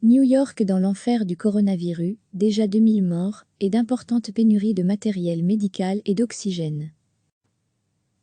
New York dans l'enfer du coronavirus, déjà 2000 morts, et d'importantes pénuries de matériel médical et d'oxygène.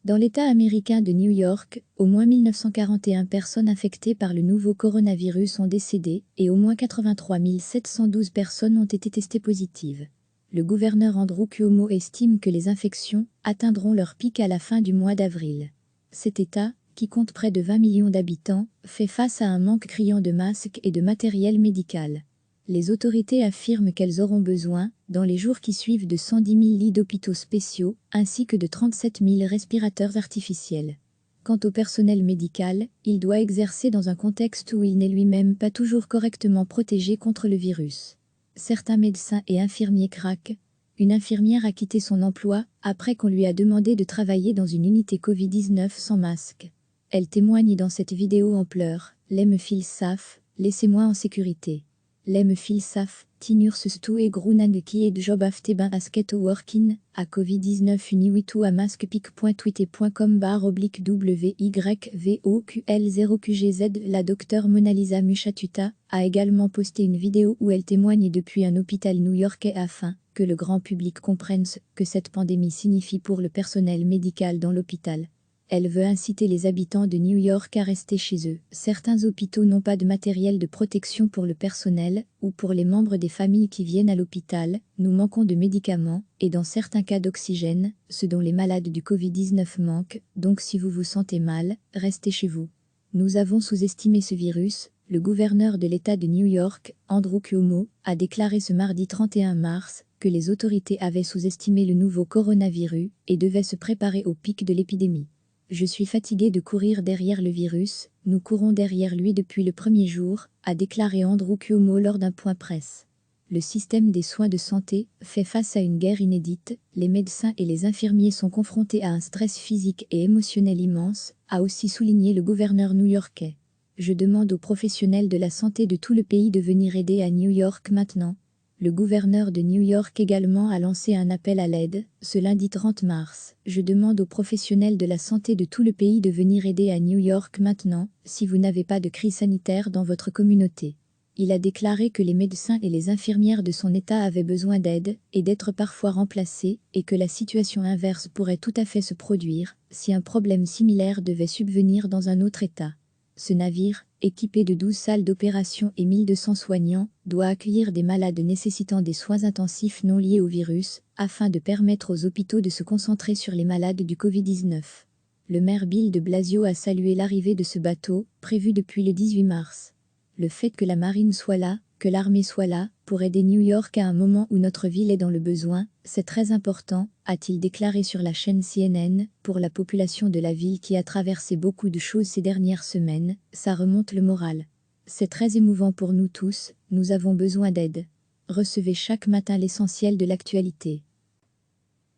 Dans l'État américain de New York, au moins 1941 personnes infectées par le nouveau coronavirus sont décédées et au moins 83 712 personnes ont été testées positives. Le gouverneur Andrew Cuomo estime que les infections atteindront leur pic à la fin du mois d'avril. Cet État, qui compte près de 20 millions d'habitants, fait face à un manque criant de masques et de matériel médical. Les autorités affirment qu'elles auront besoin, dans les jours qui suivent, de 110 000 lits d'hôpitaux spéciaux, ainsi que de 37 000 respirateurs artificiels. Quant au personnel médical, il doit exercer dans un contexte où il n'est lui-même pas toujours correctement protégé contre le virus. Certains médecins et infirmiers craquent. Une infirmière a quitté son emploi après qu'on lui a demandé de travailler dans une unité Covid-19 sans masque. Elle témoigne dans cette vidéo en pleurs. « Lem feel safe, laissez-moi en sécurité. Lem feel safe, tinur stu e grunan qui est job afte ben asket workin, à Covid-19 uniwitu à masque.twitter.com/wyvoql0qgz. La docteure Mona Lisa Muchatuta a également posté une vidéo où elle témoigne depuis un hôpital new-yorkais afin que le grand public comprenne ce que cette pandémie signifie pour le personnel médical dans l'hôpital. Elle veut inciter les habitants de New York à rester chez eux. Certains hôpitaux n'ont pas de matériel de protection pour le personnel ou pour les membres des familles qui viennent à l'hôpital. Nous manquons de médicaments et dans certains cas d'oxygène, ce dont les malades du Covid-19 manquent. Donc si vous vous sentez mal, restez chez vous. Nous avons sous-estimé ce virus. Le gouverneur de l'État de New York, Andrew Cuomo, a déclaré ce mardi 31 mars que les autorités avaient sous-estimé le nouveau coronavirus et devaient se préparer au pic de l'épidémie. Je suis fatigué de courir derrière le virus, nous courons derrière lui depuis le premier jour, a déclaré Andrew Cuomo lors d'un point presse. Le système des soins de santé fait face à une guerre inédite, les médecins et les infirmiers sont confrontés à un stress physique et émotionnel immense, a aussi souligné le gouverneur new-yorkais. Je demande aux professionnels de la santé de tout le pays de venir aider à New York maintenant. Le gouverneur de New York également a lancé un appel à l'aide, ce lundi 30 mars. Je demande aux professionnels de la santé de tout le pays de venir aider à New York maintenant, si vous n'avez pas de crise sanitaire dans votre communauté. Il a déclaré que les médecins et les infirmières de son État avaient besoin d'aide et d'être parfois remplacés, et que la situation inverse pourrait tout à fait se produire si un problème similaire devait subvenir dans un autre État. Ce navire, équipé de 12 salles d'opération et 1200 soignants, doit accueillir des malades nécessitant des soins intensifs non liés au virus, afin de permettre aux hôpitaux de se concentrer sur les malades du Covid-19. Le maire Bill de Blasio a salué l'arrivée de ce bateau, prévu depuis le 18 mars. Le fait que la marine soit là, que l'armée soit là, pour aider New York à un moment où notre ville est dans le besoin, c'est très important, a-t-il déclaré sur la chaîne CNN. Pour la population de la ville qui a traversé beaucoup de choses ces dernières semaines, ça remonte le moral. C'est très émouvant pour nous tous, nous avons besoin d'aide. Recevez chaque matin l'essentiel de l'actualité.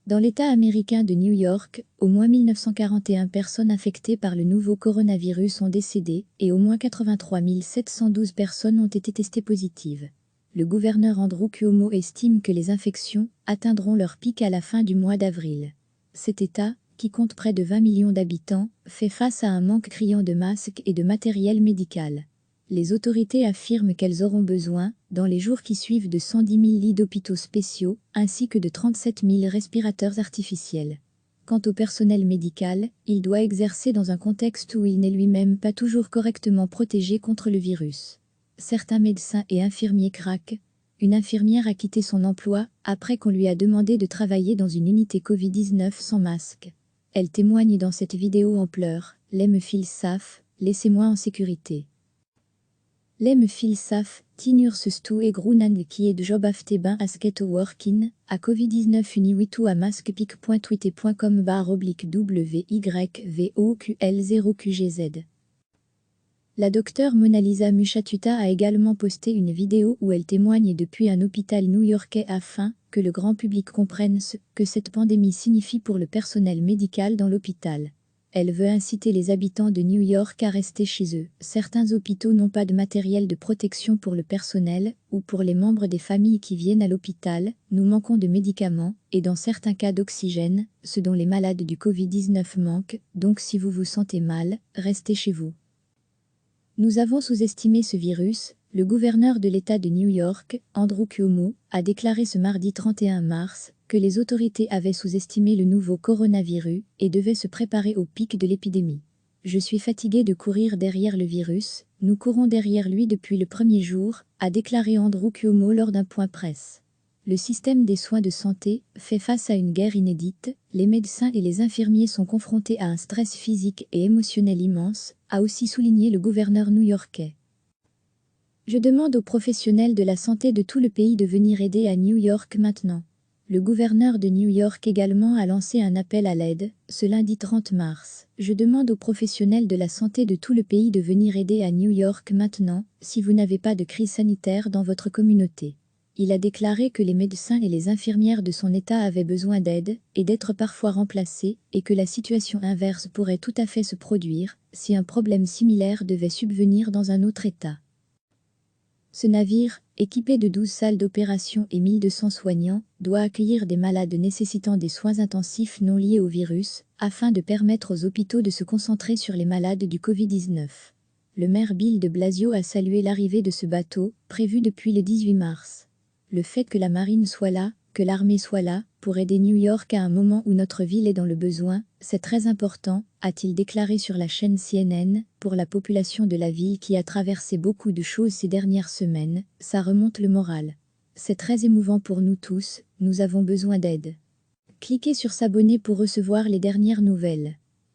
Dans l'État américain de New York, au moins 1941 personnes infectées par le nouveau coronavirus sont décédées et au moins 83 712 personnes ont été testées positives. Le gouverneur Andrew Cuomo estime que les infections atteindront leur pic à la fin du mois d'avril. Cet État, qui compte près de 20 millions d'habitants, fait face à un manque criant de masques et de matériel médical. Les autorités affirment qu'elles auront besoin, dans les jours qui suivent, de 110 000 lits d'hôpitaux spéciaux, ainsi que de 37 000 respirateurs artificiels. Quant au personnel médical, il doit exercer dans un contexte où il n'est lui-même pas toujours correctement protégé contre le virus. Certains médecins et infirmiers craquent. Une infirmière a quitté son emploi après qu'on lui a demandé de travailler dans une unité Covid-19 sans masque. Elle témoigne dans cette vidéo en pleurs. « Lem feel safe, laissez-moi en sécurité. Lem feel safe, tinur stu e grunan qui est job afte ben asket workin, à Covid-19 uniwitu à masque.twitter.com/wyvoql0qgz. La docteure Mona Lisa Muchatuta a également posté une vidéo où elle témoigne depuis un hôpital new-yorkais afin que le grand public comprenne ce que cette pandémie signifie pour le personnel médical dans l'hôpital. Elle veut inciter les habitants de New York à rester chez eux. Certains hôpitaux n'ont pas de matériel de protection pour le personnel ou pour les membres des familles qui viennent à l'hôpital. Nous manquons de médicaments et dans certains cas d'oxygène, ce dont les malades du Covid-19 manquent. Donc si vous vous sentez mal, restez chez vous. Nous avons sous-estimé ce virus. Le gouverneur de l'État de New York, Andrew Cuomo, a déclaré ce mardi 31 mars que les autorités avaient sous-estimé le nouveau coronavirus et devaient se préparer au pic de l'épidémie. Je suis fatigué de courir derrière le virus, nous courons derrière lui depuis le premier jour, a déclaré Andrew Cuomo lors d'un point presse. Le système des soins de santé fait face à une guerre inédite, les médecins et les infirmiers sont confrontés à un stress physique et émotionnel immense, a aussi souligné le gouverneur new-yorkais. Je demande aux professionnels de la santé de tout le pays de venir aider à New York maintenant. Le gouverneur de New York également a lancé un appel à l'aide, ce lundi 30 mars. Je demande aux professionnels de la santé de tout le pays de venir aider à New York maintenant, si vous n'avez pas de crise sanitaire dans votre communauté. Il a déclaré que les médecins et les infirmières de son État avaient besoin d'aide et d'être parfois remplacés, et que la situation inverse pourrait tout à fait se produire si un problème similaire devait subvenir dans un autre État. Ce navire, équipé de 12 salles d'opération et 1200 soignants, doit accueillir des malades nécessitant des soins intensifs non liés au virus, afin de permettre aux hôpitaux de se concentrer sur les malades du Covid-19. Le maire Bill de Blasio a salué l'arrivée de ce bateau, prévu depuis le 18 mars. Le fait que la marine soit là, que l'armée soit là, pour aider New York à un moment où notre ville est dans le besoin, c'est très important, a-t-il déclaré sur la chaîne CNN, pour la population de la ville qui a traversé beaucoup de choses ces dernières semaines, ça remonte le moral. C'est très émouvant pour nous tous, nous avons besoin d'aide. Cliquez sur s'abonner pour recevoir les dernières nouvelles.